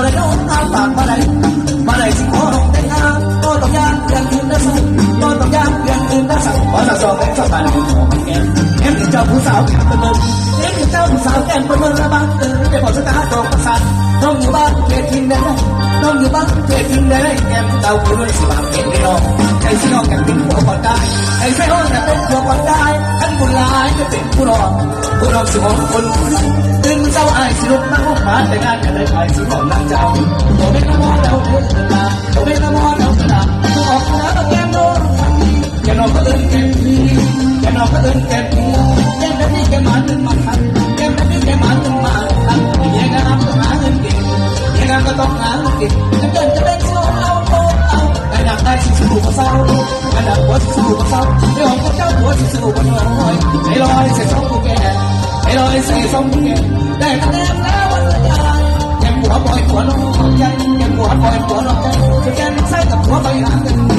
ได้น้องเอาปากมาไหนสิขอร้องแต่งงานก็ต้องยากเรื่องอื่นนะสั่งก็ต้องยากเรื่องอื่นนะสั่งขอสอบให้ชอบบ้านของของแกเห็นเจ้าผู้สาวแก้มเป็นเมืองเห็นเจ้าผู้สาวแก้มเป็นเมืองระบาดได้บอกสตาร์ทองประสานน้องอยู่บ้านเกศทิ้งได้น้องอยู่บ้านเกศทิ้งได้แก้มเต่าผู้ด้วยสิบาทเก็บไม่รอใจสิน้องแก้มเป็นผัวก่อนได้ใจใส่ห้องแก้มเป็นผัวก่อนได้ขันบุญลายจะเป็นผู้รอสิของคนตื่นเช้าไอ้สิลุกนั่งห้องหาแต่งานกันเลยไอ้สิของนั่งเจ้าโตไม่ละมอเราเดินตาโตไม่ละมอเราตาผู้ออกน้ำแก้มโดนแก้มนอนก็เดินแก้มพีแก้มนอนก็เดินแก้มพีแก้มแบบนี้แก้มมาตึงมาทันแก้มแบบนี้แก้มมาตึงมาทันแย่งานต้องหาเงินเก่งแย่งานก็ต้องหาเงินเก่งจะเดินจะเป็นโซ่เอาโตเอาแต่หนักได้สิสู้กับเศร้าแต่หนักหัวสิสู้กับเศร้าเรื่องของเจ้าหัวสิสู้กับน้อยไม่ลอยเสียสองกูแก่ไม่ลอยเสียสองกูแก่ได้คะแนนแล้ววันละยายยังหัวปล่อยหัวน้องใจยังหัวปล่อยหัวน้องใจจะแก้ไม่ใช่กับหัวไปหาเงิน